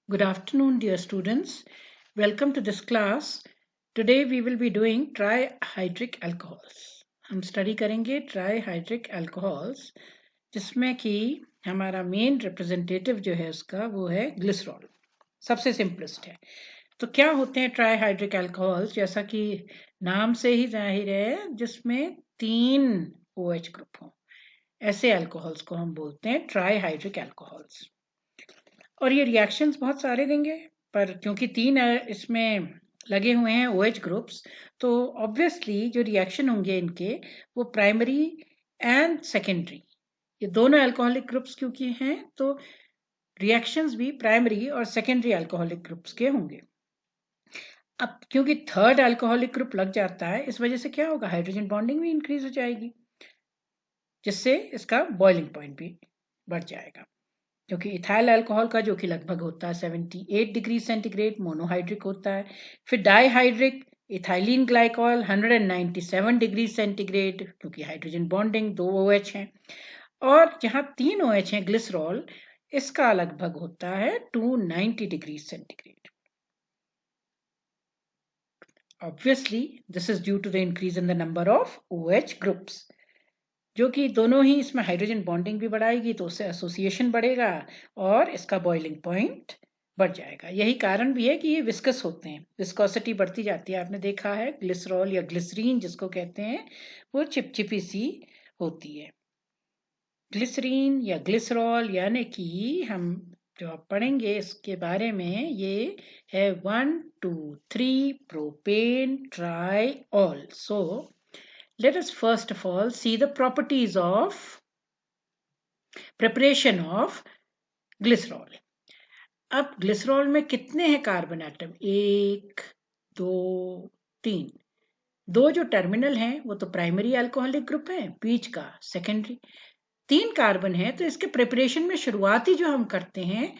Good afternoon, dear students. Welcome to this class. Today we will be doing trihydric alcohols. हम study करेंगे trihydric alcohols जिसमें कि हमारा main representative जो है उसका वो है ग्लिसरॉल। सबसे सिंपलेस्ट है। तो क्या होते हैं ट्राईहाइड्रिक अल्कोहल्स? जैसा कि नाम से ही जाहिर है, जिसमें 3 OH ग्रुप हों, ऐसे अल्कोहल्स को हम बोलते हैं ट्राईहाइड्रिक अल्कोहल्स। और ये रिएक्शंस बहुत सारे देंगे, पर क्योंकि 3 इसमें लगे हुए हैं OH ग्रुप्स, तो ऑब्वियसली जो रिएक्शन होंगे इनके वो प्राइमरी एंड सेकेंडरी, ये दोनों अल्कोहलिक ग्रुप्स क्योंकि हैं, तो रिएक्शंस भी प्राइमरी और सेकेंडरी अल्कोहलिक ग्रुप्स के होंगे। अब क्योंकि थर्ड अल्कोहलिक ग्रुप लग जाता है, इस वजह से क्या होगा, हाइड्रोजन बॉन्डिंग भी इंक्रीज हो जाएगी, जिससे इसका बॉइलिंग पॉइंट भी बढ़ जाएगा। क्योंकि इथाइल अल्कोहल का जो कि लगभग होता है 78 डिग्री सेंटीग्रेड मोनोहाइड्रिक होता है। फिर dihydric ethylene glycol 197 degree centigrade, क्योंकि हाइड्रोजन बॉन्डिंग 2 OH हैं। और जहां 3 OH हैं ग्लिसरॉल, इसका लगभग होता है 290 degree centigrade. Obviously this is due to the increase in the number of OH groups, जो कि दोनों ही इसमें हाइड्रोजन बॉन्डिंग भी बढ़ाएगी, तो उससे एसोसिएशन बढ़ेगा और इसका बॉइलिंग पॉइंट बढ़ जाएगा। यही कारण भी है कि ये विस्कस होते हैं, विस्कोसिटी बढ़ती जाती है। आपने देखा है ग्लिसरॉल या ग्लिसरीन जिसको कहते हैं, वो चिपचिपी सी होती है। ग्लिसरीन या ग्लिसरॉल यानी कि हम जो आप पढ़ेंगे इसके बारे में, ये है 1 2 3 propane ट्राइऑल। So let us first of all see the properties of preparation of glycerol. अब ग्लिसरॉल में कितने हैं कार्बन एटम? 1 2 3। दो जो टर्मिनल हैं वो तो प्राइमरी अल्कोहलिक ग्रुप है, बीच का सेकेंडरी। 3 कार्बन है, तो इसके प्रिपरेशन में शुरुआती जो हम करते हैं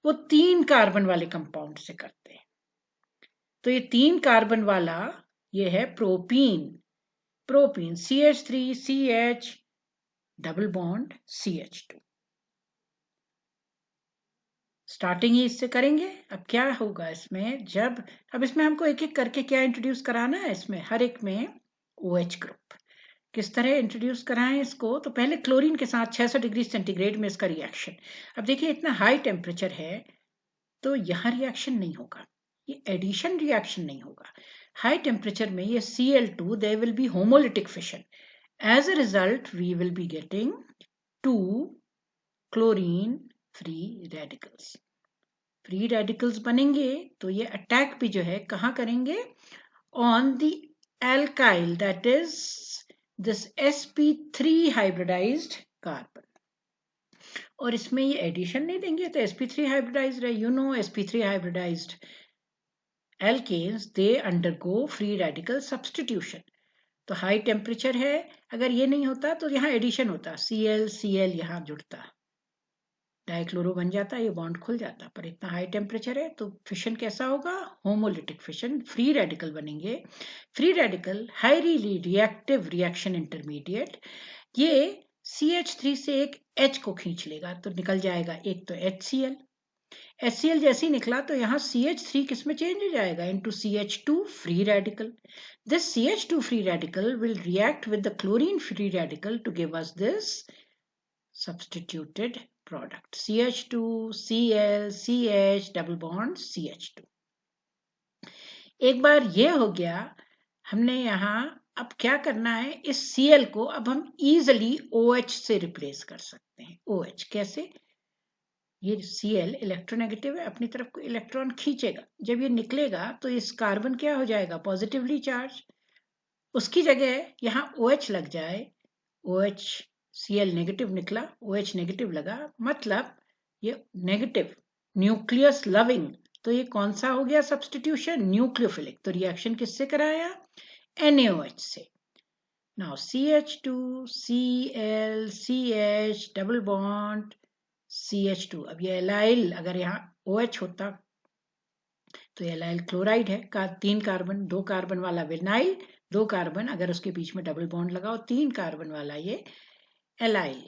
वो 3 कार्बन वाले कंपाउंड से करते हैं। तो ये 3 कार्बन वाला ये है propene. Propene CH3CH double bond CH2। Starting ही इससे करेंगे। अब क्या होगा इसमें, जब अब इसमें हमको एक एक करके क्या इंट्रोड्यूस कराना है, इसमें हर एक में OH ग्रुप किस तरह इंट्रोड्यूस कराएं इसको। तो पहले क्लोरीन के साथ 600 डिग्री सेंटीग्रेड में इसका रिएक्शन। अब देखिए इतना हाई टेम्परेचर है तो यहाँ रिएक्शन नहीं होगा, ये एडिशन रिएक्शन नहीं होगा। हाई टेम्परेचर में ये Cl2 there will be homolytic fission. As a result we will be getting 2 chlorine free radicals। Free radicals बनेंगे तो ये अटैक भी जो है कहाँ करेंगे, on the alkyl, that is this sp3 hybridised carbon. और इसमें ये एडिशन नहीं देंगे तो sp3 हाइब्रिडाइज्ड है, you know sp3 hybridised alkanes they undergo free radical substitution. तो हाई टेम्परेचर है, अगर ये नहीं होता तो यहाँ एडिशन होता, Cl यहाँ जुड़ता, डाइक्लोरो बन जाता, ये बॉन्ड खुल जाता। पर इतना हाई टेम्परेचर है तो फिशन कैसा होगा, होमोलिटिक फिशन, फ्री रेडिकल बनेंगे। Free radical highly reactive reaction intermediate, ये CH3 से एक H को खींच लेगा तो निकल जाएगा एक तो HCl। HCl जैसे ही निकला तो यहाँ CH3 किस में चेंज हो जाएगा, into CH2 free radical. This CH2 free radical will react with the chlorine free radical to give us this substituted product CH2 Cl CH double bond CH2। एक बार ये हो गया, हमने यहाँ अब क्या करना है, इस Cl को अब हम easily OH से रिप्लेस कर सकते हैं। OH कैसे, ये Cl इलेक्ट्रोनेगेटिव है, अपनी तरफ को इलेक्ट्रॉन खींचेगा, जब ये निकलेगा तो इस कार्बन क्या हो जाएगा, पॉजिटिवली चार्ज। उसकी जगह यहाँ OH लग जाए, OH Cl नेगेटिव निकला, OH नेगेटिव लगा, मतलब ये नेगेटिव न्यूक्लियस लविंग। तो ये कौन सा हो गया सब्स्टिट्यूशन, न्यूक्लियोफिलिक। तो रिएक्शन किससे कराया, NaOH से। Now CH2 Cl CH double bond CH2। अब ये एलाइल, अगर यहाँ OH होता तो एलाइल क्लोराइड है का 3 कार्बन, 2 कार्बन वाला विनाइल, 2 कार्बन अगर उसके बीच में डबल बॉन्ड लगाओ 3 कार्बन वाला ये एलाइल।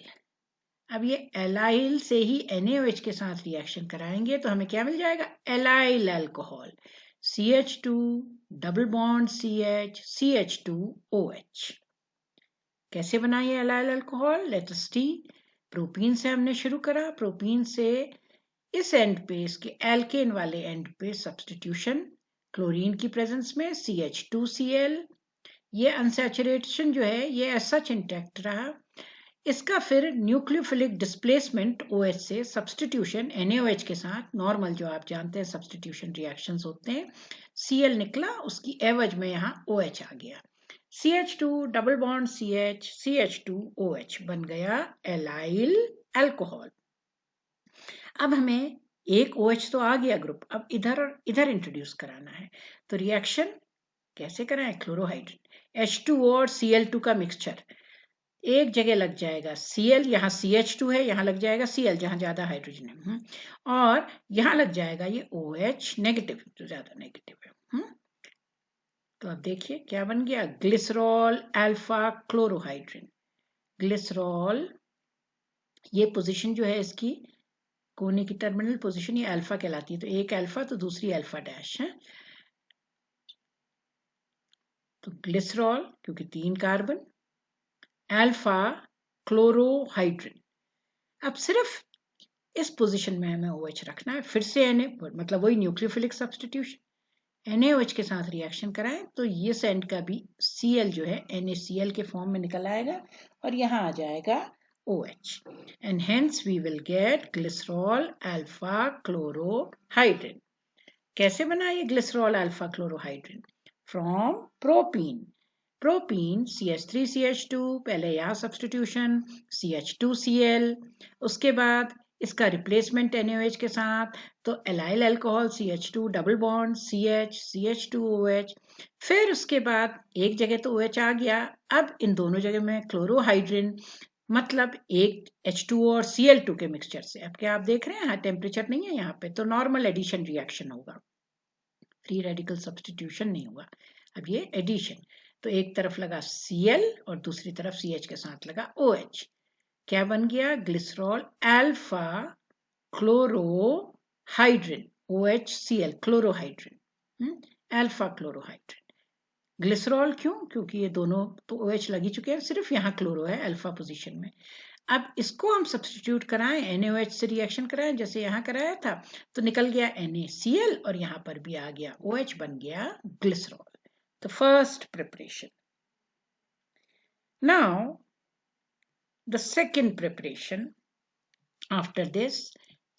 अब ये एलाइल से ही NaOH के साथ रिएक्शन कराएंगे तो हमें क्या मिल जाएगा, allyl alcohol, CH2 double bond CH CH2OH। कैसे बनाए एलाइल अल्कोहल, लेट अस सी। प्रोपीन से हमने शुरू करा, प्रोपीन से इस एंड पे, इसके एल्केन वाले एंड पे सब्स्टिट्यूशन क्लोरीन की प्रेजेंस में CH2Cl। ये अनसैचुरेशन जो है ये सच इंटैक्ट रहा। इसका फिर न्यूक्लियोफिलिक डिस्प्लेसमेंट OH से सब्स्टिट्यूशन NaOH के साथ, नॉर्मल जो आप जानते हैं सब्स्टिट्यूशन रिएक्शंस होते हैं, Cl निकला, उसकी एवज में यहाँ OH आ गया, CH2 double bond CH CH2OH बन गया एलाइल अल्कोहल। अब हमें एक OH तो आ गया ग्रुप, अब इधर और इधर इंट्रोड्यूस कराना है। तो रिएक्शन कैसे कराएं, क्लोरोहाइड्रेट H2O और Cl2 का मिक्सचर, एक जगह लग जाएगा Cl, यहाँ CH2 है, यहाँ लग जाएगा Cl जहाँ ज्यादा हाइड्रोजन है, और यहाँ लग जाएगा ये OH नेगेटिव, जो ज्यादा नेगेटिव है। तो अब देखिए क्या बन गया, ग्लिसरॉल अल्फा क्लोरोहाइड्रिन। ग्लिसरॉल, ये पोजीशन जो है इसकी कोने की टर्मिनल पोजीशन ये अल्फा कहलाती है, तो एक अल्फा तो दूसरी अल्फा डैश है। तो ग्लिसरॉल क्योंकि 3 कार्बन, अल्फा क्लोरोहाइड्रिन। अब सिर्फ इस पोजीशन में हमें OH रखना है, फिर से Na, मतलब वही न्यूक्लियोफिलिक सब्स्टिट्यूशन, NaOH के साथ रिएक्शन कराएं तो ये एंड का भी Cl जो है NaCl के फॉर्म में निकल आएगा और यहाँ आ जाएगा OH, and hence we will get glycerol alpha chlorohydrin। कैसे बना ये glycerol alpha chlorohydrin, from propene. Propene CH3CH2, पहले यहाँ सब्स्टिट्यूशन CH2Cl, उसके बाद इसका रिप्लेसमेंट NaOH के साथ, तो allyl alcohol CH2 double bond CH CH2OH, फिर उसके बाद एक जगह तो OH आ गया, अब इन दोनों जगह में क्लोरोहाइड्रिन, मतलब एक H2O और Cl2 के मिक्सचर से। अब क्या आप देख रहे हैं यहाँ टेम्परेचर नहीं है यहाँ पे, तो नॉर्मल एडिशन रिएक्शन होगा, फ्री रेडिकल सब्स्टिट्यूशन नहीं हुआ। अब ये एडिशन, तो एक तरफ लगा Cl और दूसरी तरफ CH के साथ लगा OH, क्या बन गया, glycerol alpha chlorohydrin, OHCl chlorohydrin, alpha chlorohydrin. Glycerol क्यों, क्योंकि ये दोनों तो OH लगी चुके हैं, सिर्फ यहाँ क्लोरो है अल्फा पोजीशन में। अब इसको हम सब्स्टिट्यूट कराएं, NaOH से रिएक्शन कराएं जैसे यहाँ कराया था, तो निकल गया NaCl और यहाँ पर भी आ गया OH, बन गया ग्लिसरॉल। तो first preparation. Now the second preparation after this,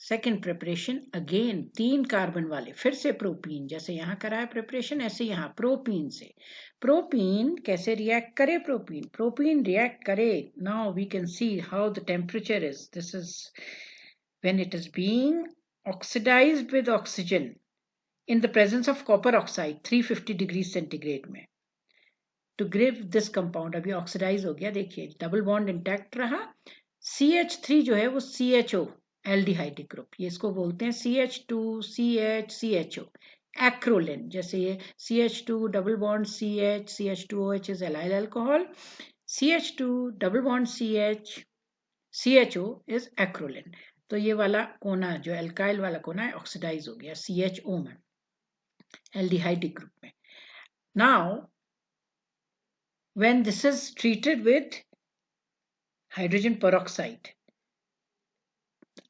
second preparation again 3 carbon वाले, फिर से प्रोपीन, जैसे यहाँ कराया प्रिपरेशन ऐसे यहाँ प्रोपीन से। प्रोपीन कैसे रिएक्ट करे, प्रोपीन रिएक्ट करे, now we can see how the temperature is, this is when it is being oxidized with oxygen in the presence of copper oxide 350 degrees centigrade में, to give this compound, अभी oxidise हो गया, देखिए double bond intact रहा, CH3 जो है वो CHO aldehydic group, ये इसको बोलते हैं CH2 CH CHO एक्रोलिन, जैसे ये CH2 double bond CH CH2OH is allyl alcohol, CH2 double bond CH CHO is acrolein. तो ये वाला कोना जो एल्काइल वाला कोना है ऑक्सीडाइज हो गया CHO में, एल्डिहाइडिक ग्रुप में। Now when this is treated with hydrogen peroxide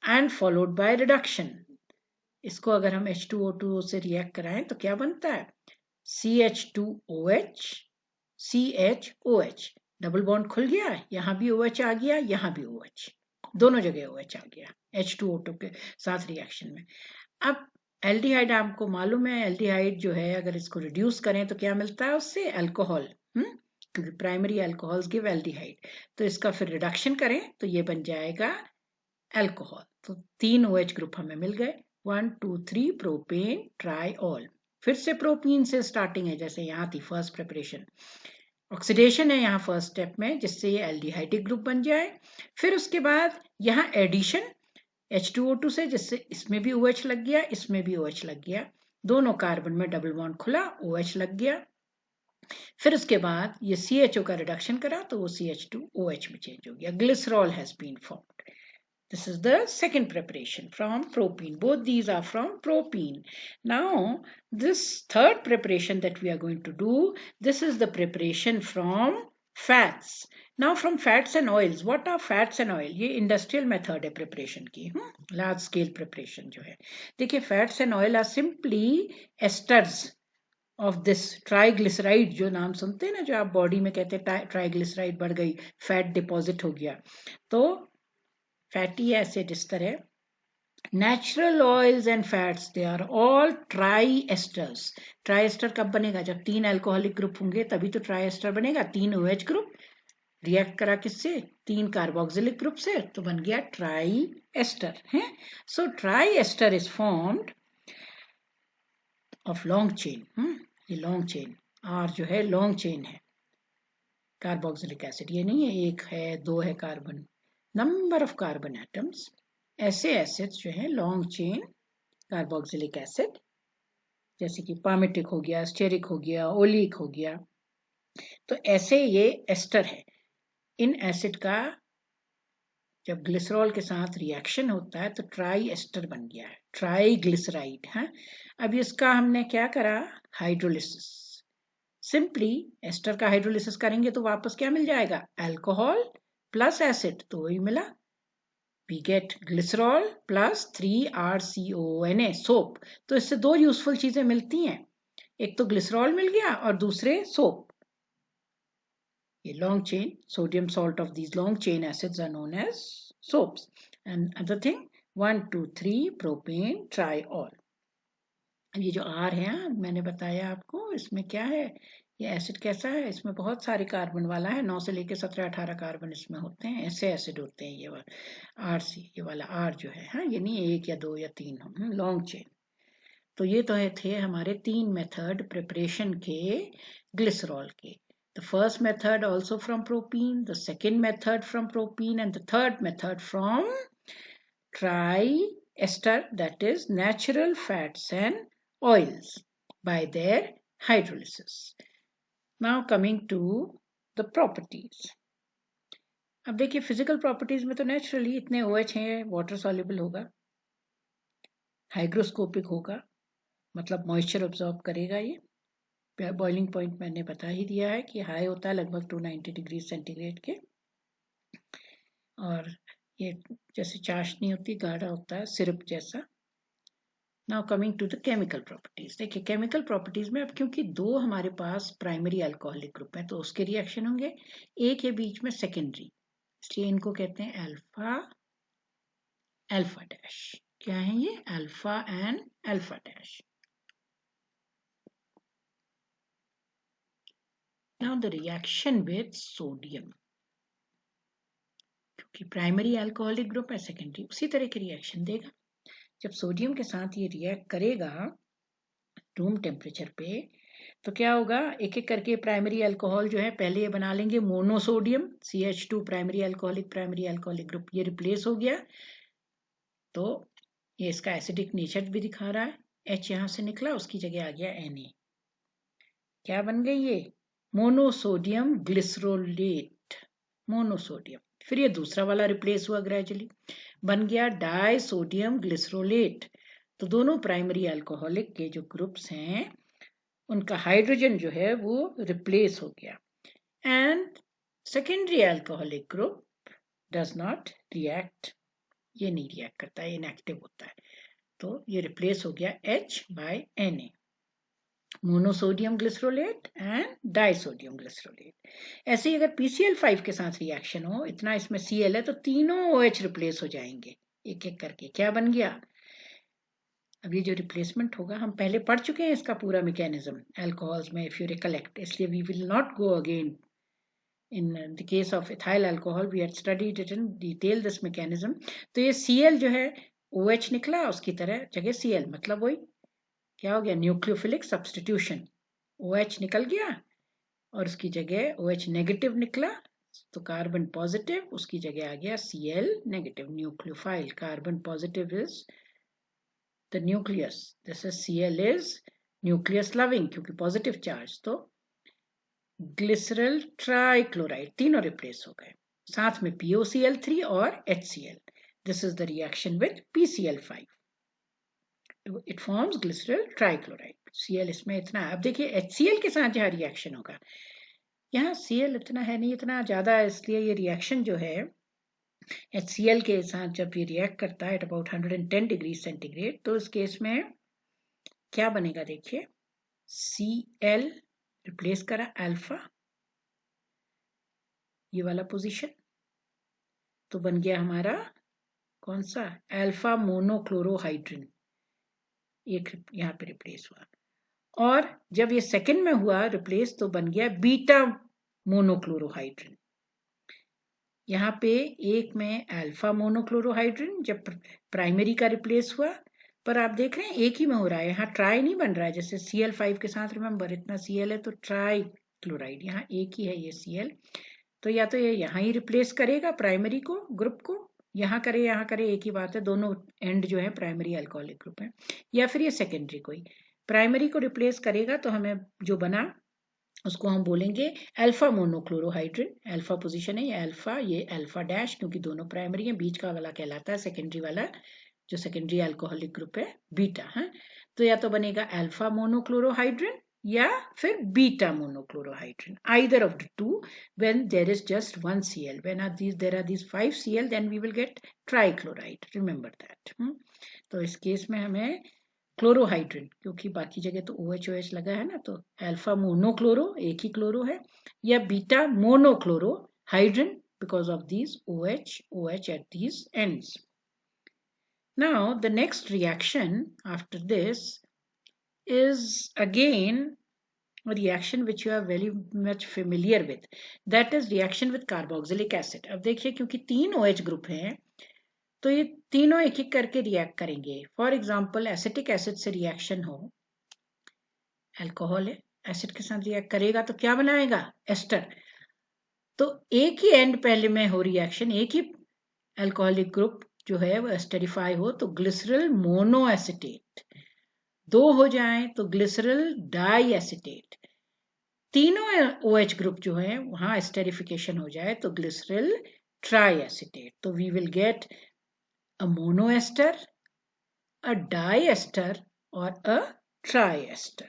and followed by reduction, इसको अगर हम H2O2 से रिएक्ट कराएं तो क्या बनता है, CH2OH CHOH, डबल बॉन्ड खुल गया, यहाँ भी OH आ गया, यहाँ भी OH, दोनों जगह OH आ गया H2O2 के साथ रिएक्शन में। अब एल्डिहाइड आपको मालूम है, एल्डिहाइड जो है अगर इसको रिड्यूस करें तो क्या मिलता है उससे, अल्कोहल, क्योंकि प्राइमरी अल्कोहल्स गिव एल्डिहाइड, तो इसका फिर रिडक्शन करें तो ये बन जाएगा अल्कोहल। तो 3 OH ग्रुप हमें मिल गए, 1 2 3 प्रोपेन ट्राइऑल। फिर से प्रोपीन से स्टार्टिंग है, जैसे यहाँ थी फर्स्ट प्रिपरेशन, ऑक्सीडेशन है यहाँ फर्स्ट स्टेप में, जिससे ये एल्डिहाइडिक ग्रुप बन जाए। फिर उसके बाद यहाँ एडिशन H2O2 से, जिससे इसमें भी OH लग गया, इसमें भी OH लग गया, दोनों कार्बन में डबल बॉन्ड खुला, OH लग गया। फिर उसके बाद ये CHO का रिडक्शन करा तो वो CH2OH में चेंज हो गया, glycerol has been formed. This is the second preparation from propene. Both these are from propene. Now, this third preparation that we are going to do, this is the preparation from fats. Now, from fats and oils, what are fats and oil? ये industrial method है preparation की, large scale preparation जो है. देखिए, fats and oil are simply esters of this triglyceride. जो नाम सुनते हैं ना, जो आप बॉडी में कहते हैं ट्राइग्लिसराइड बढ़ गई, फैट डिपॉजिट हो गया. तो फैटी एसिड इस तरह. Natural oils and fats, they are all triesters. Triester कब बनेगा? जब 3 अल्कोहलिक ग्रुप होंगे तभी तो ट्राइएस्टर बनेगा. 3 OH ग्रुप रिएक्ट करा किससे? 3 कार्बोक्सिलिक ग्रुप से, तो बन गया ट्राइएस्टर है. So triester is formed of long chain. ये लॉन्ग चेन R जो है लॉन्ग चेन है. कार्बोक्सिलिक एसिड ये नहीं है 1 है 2 है कार्बन, नंबर ऑफ कार्बन एटम्स. ऐसे एसिड्स जो है लॉन्ग चेन कार्बोक्सिलिक एसिड, जैसे कि पामेटिक हो गया, स्टेरिक हो गया, ओलिक हो गया, तो ऐसे ये एस्टर है. इन एसिड का जब ग्लिसरॉल के साथ रिएक्शन होता है तो ट्राई एस्टर बन गया है, ट्राइग्लिसराइड है. अब इसका हमने क्या करा? हाइड्रोलिसिस. सिंपली एस्टर का हाइड्रोलिसिस करेंगे तो वापस क्या मिल जाएगा? अल्कोहल प्लस एसिड, तो वही मिला. We get glycerol plus 3RCONA soap. तो इससे दो यूजफुल चीजें मिलती हैं, एक तो ग्लिसरॉल मिल गया और दूसरे सोप. ये long chain sodium salt of these long chain acids are known as soaps. And other thing 1 2 3 propane triol. ये जो R है मैंने बताया आपको, इसमें क्या है? ये एसिड कैसा है? इसमें बहुत सारे कार्बन वाला है, 9 से लेकर 17-18 कार्बन इसमें होते हैं. ऐसे एसिड होते हैं ये वाला RC, ये वाला R जो है. हाँ, ये नहीं 1 या 2 या 3 हो, लॉन्ग चेन. तो ये तो थे हमारे 3 मेथड प्रिपरेशन के ग्लिसरॉल के. The first method also from propene, the second method from propene, and the third method from triester, that is natural fats and oils by their hydrolysis. Now coming to the properties. अब देखिए physical properties में तो naturally इतने OH हैं, water soluble होगा, hygroscopic होगा, मतलब moisture absorb करेगा. ये बॉइलिंग पॉइंट मैंने बता ही दिया है कि हाई होता है लगभग 290 डिग्री सेंटीग्रेड के, और ये जैसे चाशनी होती गाढ़ा होता है, सिरप जैसा. Now coming to the chemical properties. देखिए केमिकल प्रॉपर्टीज में अब क्योंकि दो हमारे पास प्राइमरी अल्कोहलिक ग्रुप है तो उसके रिएक्शन होंगे, एक है बीच में सेकेंडरी, इसलिए इनको कहते हैं अल्फा अल्फा डैश. क्या है ये? Alpha and alpha dash. Now the reaction with sodium, क्योंकि प्राइमरी अल्कोहलिक ग्रुप है, सेकेंडरी उसी तरह की रिएक्शन देगा. जब सोडियम के साथ ये रिएक्ट करेगा रूम टेम्परेचर पे तो क्या होगा? एक एक करके प्राइमरी अल्कोहल जो है पहले ये बना लेंगे monosodium CH2, primary alcoholic group ये रिप्लेस हो गया. तो ये इसका एसिडिक नेचर भी दिखा रहा है. H यहां से निकला, उसकी जगह आ गया Na. क्या बन गई ये? मोनोसोडियम ग्लिसरोलेट. मोनोसोडियम, फिर ये दूसरा वाला रिप्लेस हुआ ग्रेजुअली, बन गया डाइसोडियम ग्लिसरोलेट. तो दोनों प्राइमरी अल्कोहलिक के जो ग्रुप्स हैं उनका हाइड्रोजन जो है वो रिप्लेस हो गया. And secondary alcoholic group does not react, ये नहीं रिएक्ट करता है, इनएक्टिव होता है. तो ये रिप्लेस हो गया H by Na. Monosodium glycerolate and disodium glycerolate. ऐसे ही अगर PCl5 के साथ रिएक्शन हो, इतना इसमें Cl है तो तीनों OH रिप्लेस हो जाएंगे एक एक करके. क्या बन गया? अब ये जो रिप्लेसमेंट होगा हम पहले पढ़ चुके हैं इसका पूरा मैकेनिज्म अल्कोहल्स में, इफ यू रिकलेक्ट, इसलिए we will not go again. In the case of ethyl alcohol, we had studied it in detail this mechanism. तो ये Cl जो है OH निकला, उसकी तरह जगह Cl, मतलब वही क्या हो गया? Nucleophilic substitution. OH निकल गया और उसकी जगह OH नेगेटिव निकला, तो कार्बन पॉजिटिव, उसकी जगह आ गया Cl negative. Nucleophile carbon positive is the nucleus. This is Cl is nucleus loving क्योंकि पॉजिटिव चार्ज. तो ग्लिसरल ट्राइक्लोराइड तीनों रिप्लेस हो गए, साथ में POCl3 और HCl. This is the reaction with PCl5. It forms glycerol trichloride. Cl इसमें इतना है. अब देखिए HCl के साथ यहाँ रिएक्शन होगा. यहाँ Cl इतना है नहीं, इतना ज्यादा है, इसलिए ये रिएक्शन जो है HCl के साथ जब ये रिएक्ट करता है एट अबाउट 110 डिग्री सेंटीग्रेड, तो इस केस में क्या बनेगा देखिए. Cl रिप्लेस करा अल्फा, ये वाला पोजीशन, तो बन गया हमारा कौन सा, अल्फा मोनोक्लोरोहाइड्रिन. एक यहाँ पे रिप्लेस हुआ. और जब ये सेकंड में हुआ रिप्लेस, तो बन गया बीटा मोनोक्लोरोहाइड्रिन. यहाँ पे एक में अल्फा मोनोक्लोरोहाइड्रिन जब प्राइमरी का रिप्लेस हुआ, पर आप देख रहे हैं एक ही में हो रहा है. यहाँ ट्राई नहीं बन रहा है जैसे Cl5 के साथ. रिमेंबर इतना Cl है तो ट्राई क्लोराइड, यहाँ एक ही है ये Cl. तो या तो ये यहाँ ही रिप्लेस करेगा प्राइमरी को, ग्रुप को, यहाँ करे एक ही बात है, दोनों एंड जो है प्राइमरी अल्कोहलिक ग्रुप है. या फिर ये सेकेंडरी को ही प्राइमरी को रिप्लेस करेगा, तो हमें जो बना उसको हम बोलेंगे अल्फा मोनोक्लोरोहाइड्रिन. अल्फा पोजीशन है, ये अल्फा, ये अल्फा डैश, क्योंकि दोनों प्राइमरी है. बीच का वाला कहलाता है सेकेंडरी वाला, जो सेकेंडरी अल्कोहलिक ग्रुप है बीटा है. तो या तो बनेगा अल्फा मोनोक्लोरोहाइड्रिन या फिर beta मोनोक्लोरोहाइड्रिन, either of the two when there is just one Cl. When there are these 5 Cl, then we will get trichloride. Remember that. तो इस केस में हमें क्लोरोहाइड्रिन, क्योंकि बाकी जगह तो OH लगा है ना, तो अल्फा मोनोक्लोरो, एक ही क्लोरो है, या beta मोनोक्लोरोहाइड्रिन because of these OH at these ends. Now the next reaction after this is again a reaction which you are very much familiar with. That is reaction with carboxylic acid. अब देखिए क्योंकि 3 OH group हैं, तो ये तीनों एक एक करके रिएक्ट करेंगे. फॉर एग्जाम्पल एसिटिक एसिड से रिएक्शन हो, अल्कोहल है, एसिड के साथ रिएक्ट करेगा तो क्या बनाएगा, एस्टर. तो एक ही एंड पहले में हो रिएक्शन, एक ही अल्कोहलिक ग्रुप जो है वो एस्टरीफाई हो, तो ग्लिसरल मोनोएसिटेट. दो हो जाए तो ग्लिसरल डाई एसिटेट. तीनों OH ग्रुप जो है वहां एस्टेरिफिकेशन हो जाए तो ग्लिसरल ट्राई एसिटेट. तो we will get a monoester, a diester, or a triester.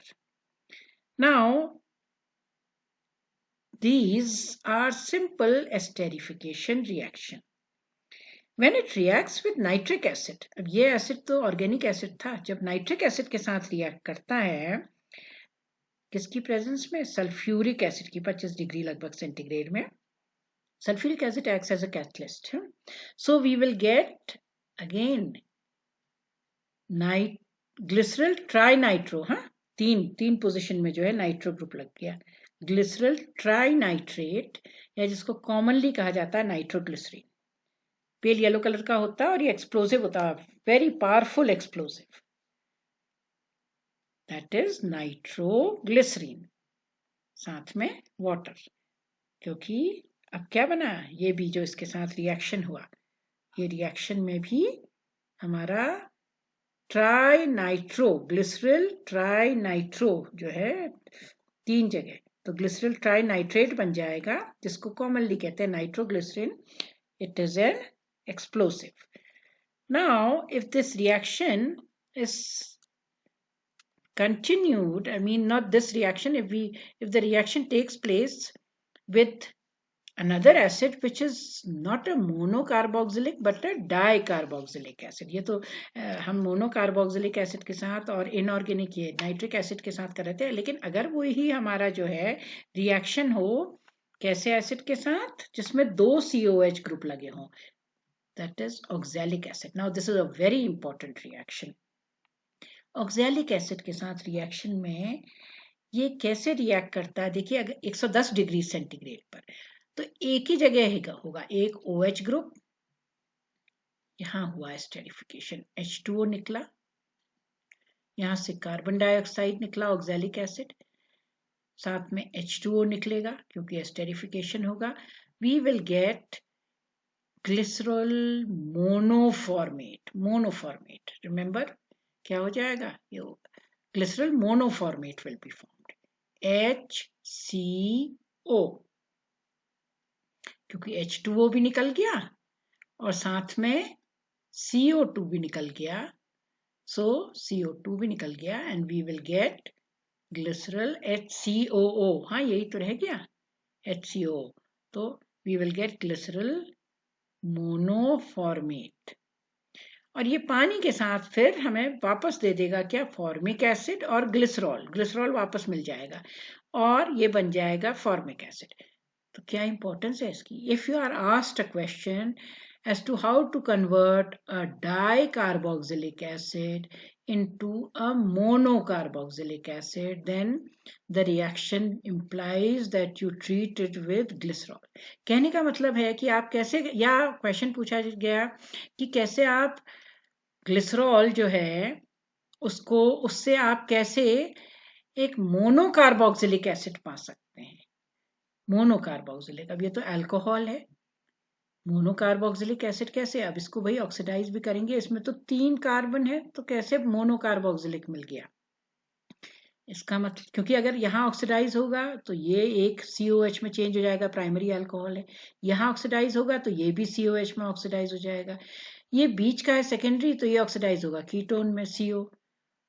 Now, these are simple esterification reaction. When it reacts with nitric acid, अब ये एसिड तो ऑर्गेनिक एसिड था, जब नाइट्रिक एसिड के साथ रिएक्ट करता है किसकी प्रेजेंस में, सल्फ्यूरिक एसिड की, 25 डिग्री लगभग सेंटीग्रेड में. Sulphuric acid acts as a catalyst. So we will get again glyceryl trinitro. हाँ, तीन पोजीशन में जो है नाइट्रो ग्रुप लग गया. ग्लिसरल ट्राइनाइट्रेट, या जिसको कॉमनली कहा जाता है नाइट्रोग्लिसरीन. पेल येलो कलर का होता है और ये एक्सप्लोसिव होता है, very powerful explosive. That is nitroglycerine, साथ में वाटर. क्योंकि अब क्या बना, ये भी जो इसके साथ रिएक्शन हुआ, ये रिएक्शन में भी हमारा ट्राइनाइट्रो, ग्लिसरल ट्राइनाइट्रो जो है 3 जगह, तो ग्लिसरल ट्राइनाइट्रेट बन जाएगा, जिसको कॉमनली कहते हैं nitroglycerine. It is an explosive. Now if this reaction is continued, I mean not this reaction, if the reaction takes place with another acid which is not a monocarboxylic but a dicarboxylic acid. ये तो हम monocarboxylic acid के साथ और inorganic ये nitric acid के साथ कर रहे थे, लेकिन अगर वो ही हमारा जो है रिएक्शन हो कैसे एसिड के साथ, जिसमें 2 COH ग्रुप लगे हों, that is oxalic acid. Now this is a very important reaction. Oxalic acid के साथ रिएक्शन में ये कैसे रिएक्ट करता है, देखिए अगर 110 डिग्री सेंटीग्रेड पर, तो एक ही जगह होगा एक OH ग्रुप, यहां हुआ एस्टेरिफिकेशन, H2O निकला, यहां से कार्बन डाइऑक्साइड निकला ऑक्सैलिक एसिड, साथ में H2O निकलेगा क्योंकि एस्टेरिफिकेशन होगा. We will get glycerol monoformate. Remember क्या हो जाएगा, ये glycerol monoformate will be formed, HCO, क्योंकि H2O भी निकल गया और साथ में CO2 भी निकल गया, so CO2 भी निकल गया and we will get glycerol HCOO. हाँ यही तो रह गया HCO, तो we will get glycerol मोनोफॉर्मेट। और ये पानी के साथ फिर हमें वापस दे देगा क्या, फॉर्मिक एसिड और ग्लिसरॉल, ग्लिसरॉल वापस मिल जाएगा और ये बन जाएगा फॉर्मिक एसिड। तो क्या इंपॉर्टेंस है इसकी, if you are asked a question as to how to convert a dicarboxylic acid into a monocarboxylic acid, then the reaction implies that you treat it with glycerol. कहने का मतलब है कि आप कैसे, या क्वेश्चन पूछा गया कि कैसे आप ग्लिसरॉल जो है उसको, उससे आप कैसे एक मोनोकार्बोक्सिलिक एसिड पा सकते हैं। मोनोकार्बोक्सिलिक, अब ये तो अल्कोहल है, मोनोकार्बोक्सिलिक एसिड कैसे, अब इसको भाई ऑक्सीडाइज भी करेंगे, इसमें तो 3 कार्बन है, तो कैसे मोनोकार्बोक्सिलिक मिल गया। इसका मतलब, क्योंकि अगर यहाँ ऑक्सीडाइज होगा तो ये एक COH में चेंज हो जाएगा, प्राइमरी अल्कोहल है, यहाँ ऑक्सीडाइज होगा तो ये भी COH में ऑक्सीडाइज हो जाएगा, ये बीच का है सेकेंडरी, तो ये ऑक्सीडाइज होगा कीटोन में CO,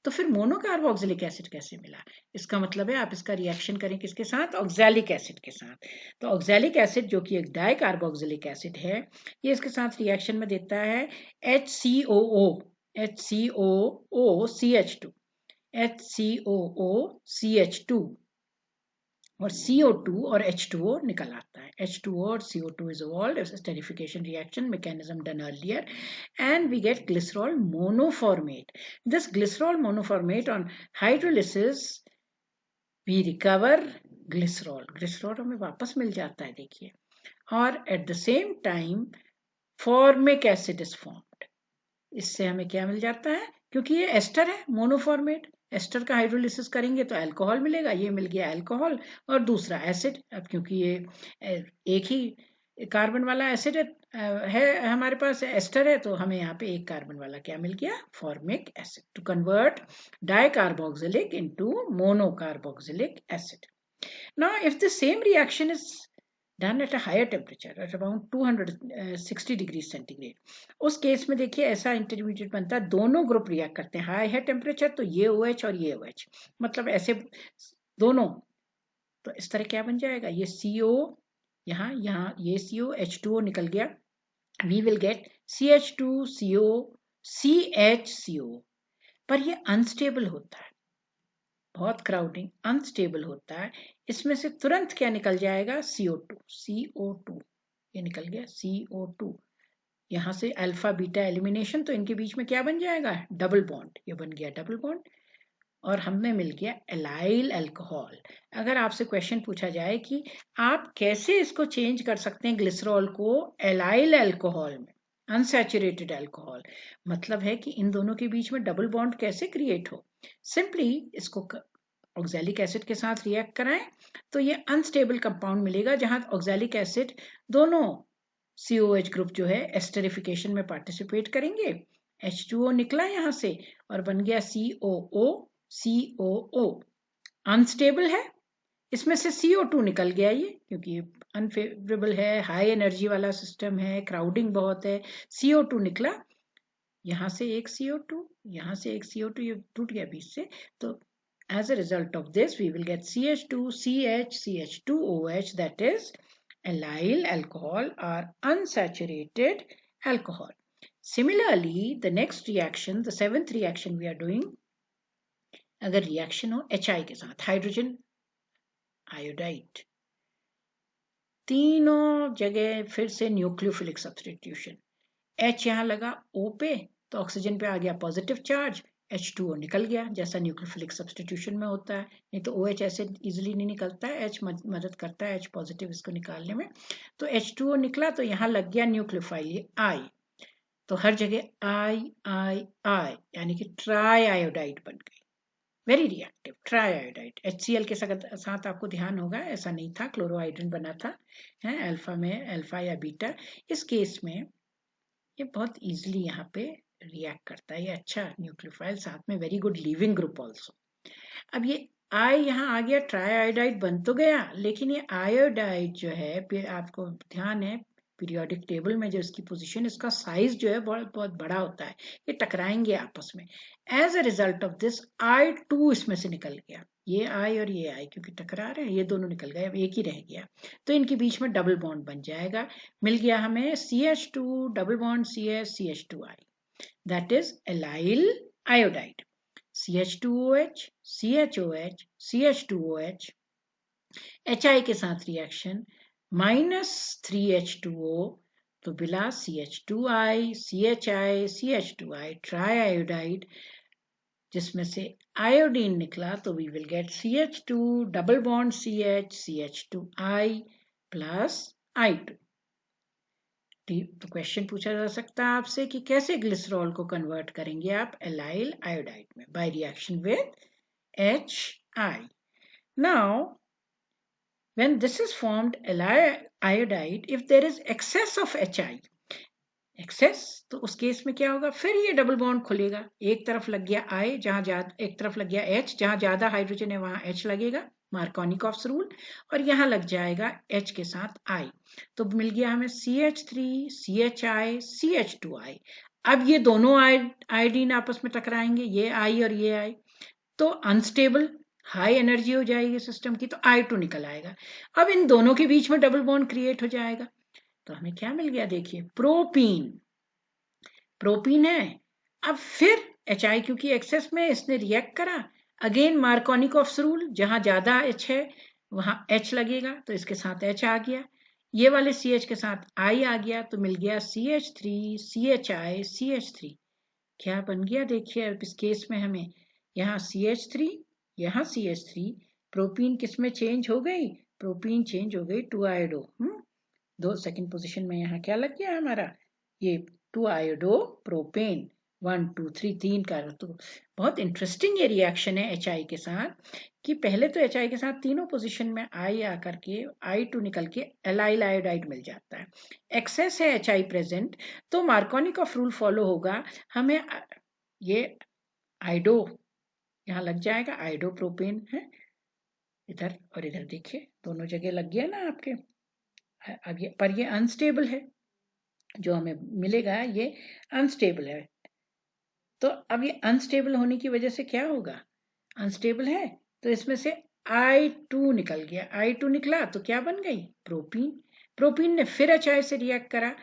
तो फिर मोनोकार्बोक्सिलिक एसिड कैसे मिला। इसका मतलब है आप इसका रिएक्शन करें किसके साथ, ऑक्सैलिक एसिड के साथ। तो ऑक्सैलिक एसिड जो कि एक डाइकार्बोक्सिलिक एसिड है, ये इसके साथ रिएक्शन में देता है HCOO, HCOO CH2 और CO2 और H2O निकल आता है। H2O और CO2 is evolved as a esterification reaction mechanism done earlier, and we get glycerol monoformate. This glycerol monoformate on hydrolysis we recover glycerol. Glycerol हमें वापस मिल जाता है, देखिए, और at the same time formic acid is formed. इससे हमें क्या मिल जाता है, क्योंकि ये एस्टर है मोनोफॉर्मेट, एस्टर का हाइड्रोलिसिस करेंगे तो अल्कोहल मिलेगा, ये मिल गया अल्कोहल और दूसरा एसिड। अब क्योंकि ये एक ही कार्बन वाला एसिड है हमारे पास, एस्टर है, तो हमें यहाँ पे एक कार्बन वाला क्या मिल गया, formic acid, to convert dicarboxylic into monocarboxylic acid. Now if the same reaction is done at a higher temperature at around 260 degrees centigrade, उस केस में देखिए ऐसा इंटरमीडिएट बनता है, दोनों ग्रुप रिएक्ट करते हैं, हाई है टेम्परेचर तो ये OH और ये OH, मतलब ऐसे दोनों, तो इस तरह क्या बन जाएगा, ये CO, यहाँ ये CO H2O निकल गया, we will get CH2CO CHCO, पर ये अनस्टेबल होता है, बहुत क्राउडिंग, अनस्टेबल होता है, इसमें से तुरंत क्या निकल जाएगा, CO2, ये निकल गया CO2, यहाँ से अल्फा बीटा एलिमिनेशन, तो इनके बीच में क्या बन जाएगा, डबल बॉन्ड, ये बन गया डबल बॉन्ड, और हमें मिल गया एलाइल अल्कोहल। अगर आपसे क्वेश्चन पूछा जाए कि आप कैसे इसको चेंज कर सकते हैं ग्लिसरॉल को एलाइल अल्कोहल में, अनसैचुरेटेड अल्कोहल, मतलब है कि इन दोनों के बीच में डबल बॉन्ड कैसे क्रिएट हो, सिंपली इसको ऑक्सैलिक एसिड के साथ रिएक्ट कराएं तो ये अनस्टेबल कंपाउंड मिलेगा, जहां ऑक्सैलिक एसिड दोनों COH ग्रुप जो है एस्टरिफिकेशन में पार्टिसिपेट करेंगे, H2O निकला यहाँ से और बन गया COO, अनस्टेबल है, इसमें से CO2 निकल गया ये, क्योंकि अनफेवरेबल है, हाई एनर्जी वाला सिस्टम है, क्राउडिंग बहुत है, CO2 निकला, यहाँ से एक CO2, यहाँ से एक CO2, ये टूट गया बीच से, तो as a result of this we will get CH2CH CH2OH, that is allyl alcohol or unsaturated alcohol. Similarly, the next reaction, the 7th reaction we are doing, अगर रिएक्शन हो HI के साथ, हाइड्रोजन आयोडाइड, तीनों जगह फिर से nucleophilic substitution, H यहाँ लगा O पे तो ऑक्सीजन पे आ गया पॉजिटिव चार्ज, H2O निकल गया, जैसा न्यूक्लियोफिलिक सब्स्टिट्यूशन में होता है, नहीं तो OH एसिड इजीली नहीं निकलता है, H मदद करता है H पॉजिटिव इसको निकालने में, तो H2O निकला तो यहाँ लग गया न्यूक्लियोफाइल I, तो हर जगह I यानी कि ट्राई आयोडाइड बन गई, very reactive try iodide. HCl के साथ आपको ध्यान होगा ऐसा नहीं था, क्लोरोहाइड्रिन बना था, है अल्फा में, अल्फा या बीटा, इस केस में ये बहुत इजीली यहाँ पे रिएक्ट करता है, ये अच्छा न्यूक्लियोफाइल, साथ में very good leaving group also. अब ये I यहाँ आ गया, ट्राई आयोडाइड बन तो गया, लेकिन ये आयोडाइड जो है, आपको ध्यान है पीरियोडिक टेबल में जो इसकी पोजीशन, इसका साइज जो है बहुत बहुत बड़ा होता है, ये टकराएंगे आपस में। As a result of this I2 इसमें से निकल गया, ये I और ये I क्योंकि टकरा रहे हैं, ये दोनों निकल गए, अब एक ही रह गया, तो इनके बीच में डबल बॉन्ड बन जाएगा। मिल गया हमें CH2 double bond CH CH2I, that is allyl iodide. CH2OH CHOH CH2OH HI के साथ रिएक्शन -3H2O, तो मिला CH2I CHI CH2I try iodide, जिसमें से आयोडीन निकला, तो we will get CH2 double bond CH CH2I plus I2। तो question पूछा जा सकता है आपसे कि कैसे ग्लिसरॉल को कन्वर्ट करेंगे आप एलाइल आयोडाइड में, by reaction with HI। Now when this is formed iodide, if there is excess of HI, excess, तो उस केस में क्या होगा, फिर ये डबल बॉन्ड खुलेगा, एक तरफ लग गया I जहां ज्यादा, एक तरफ लग गया H, जहां ज्यादा हाइड्रोजन है वहां H लगेगा, मार्कोनिकॉफ्स रूल, और यहाँ लग जाएगा H के साथ I, तो मिल गया हमें CH3 CHI CH2I। अब ये दोनों आयोडीन आपस में टकराएंगे, ये I और ये I, तो अनस्टेबल हाई एनर्जी हो जाएगी सिस्टम की, तो I2 निकल आएगा। अब इन दोनों के बीच में डबल बॉन्ड क्रिएट हो जाएगा, तो हमें क्या मिल गया, देखिए प्रोपीन, प्रोपीन है। अब फिर HI क्योंकि एक्सेस में इसने रिएक्ट करा, अगेन मार्कोनिकॉफ्स रूल, जहां ज्यादा H है वहां H लगेगा, तो इसके साथ H आ गया, ये वाले CH के साथ I आ गया, तो मिल गया CH3 CHI CH3। क्या बन गया देखिए, अब इस केस में हमें यहाँ CH3 यहाँ CH3, प्रोपीन किस में चेंज हो गई, प्रोपीन चेंज हो गई 2 आयोडो, दो सेकंड पोजीशन में यहाँ क्या लग गया हमारा, ये 2 आयोडो प्रोपेन, 1 2 3 3 का। तो बहुत इंटरेस्टिंग ये रिएक्शन है HI के साथ, कि पहले तो HI के साथ तीनों पोजीशन में I आकर के I2 निकल के एलाइल आयोडाइड मिल जाता है, एक्सेस है HI प्रेजेंट, तो मार्कोनिकॉफ रूल फॉलो होगा, हमें ये आइडो यहाँ लग जाएगा, आइडो प्रोपेन है इधर, और इधर देखिए दोनों जगह लग गया ना आपके। अब ये पर ये अनस्टेबल है, जो हमें मिलेगा ये अनस्टेबल है, तो अब ये अनस्टेबल होने की वजह से क्या होगा, अनस्टेबल है, तो इसमें से I2 निकल गया, I2 निकला तो क्या बन गई, प्रोपीन, प्रोपीन ने फिर HI से रिएक्ट करा,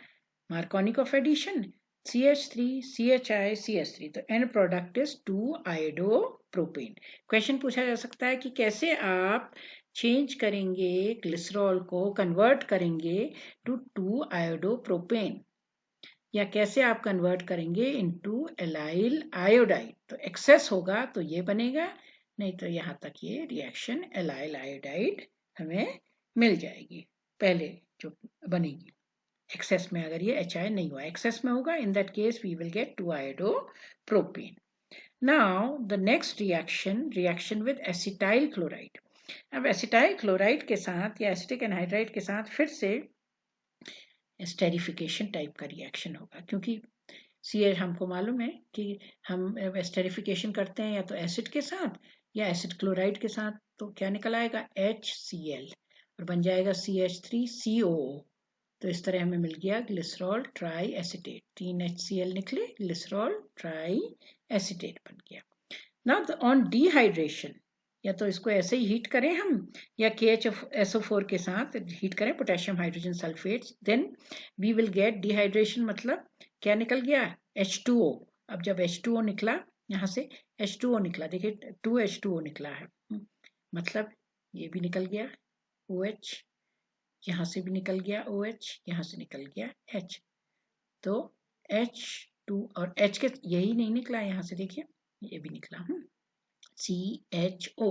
Markovnikov addition, CH3 CHI CH3, तो and product is 2 iodo propane. Question पूछा जा सकता है कि कैसे आप चेंज करेंगे ग्लिसरॉल को, कन्वर्ट करेंगे टू 2 आयोडो प्रोपेन, या कैसे आप कन्वर्ट करेंगे इनटू एलाइल आयोडाइड, तो एक्सेस होगा तो ये बनेगा, नहीं तो यहाँ तक ये रिएक्शन एलाइल आयोडाइड हमें मिल जाएगी, पहले जो बनेगी, एक्सेस में अगर ये HI नहीं हुआ, एक्सेस में होगा, in that case we will get 2 iodo propane. Now the next reaction with acetyl chloride. अब एसिटाइल क्लोराइड के साथ या एसिटिक एनहाइड्राइड के साथ फिर से एस्टेरिफिकेशन टाइप का रिएक्शन होगा, क्योंकि CH हमको मालूम है कि हम एस्टेरिफिकेशन करते हैं या तो एसिड के साथ या एसिड क्लोराइड के साथ, तो क्या निकल आएगा HCl, और बन जाएगा CH3COO, तो इस तरह हमें मिल गया ग्लिसरॉल ट्राई एसिटेट, 3 HCl निकले, ग्लिसरॉल ट्राई एसिटेट बन गया। नाउ ऑन डिहाइड्रेशन, या तो इसको ऐसे ही हीट करें हम, या KHSO4 के साथ हीट करें, potassium hydrogen sulphate, then we will get dehydration, मतलब क्या निकल गया, H2O। अब जब H2O निकला, यहाँ से H2O निकला, देखिए 2H2O निकला है, मतलब ये भी निकल गया OH, यहाँ से भी निकल गया OH, यहाँ से निकल गया H, तो H2 और H के यही नहीं निकला, यहाँ से देखिए ये भी निकला, CHO,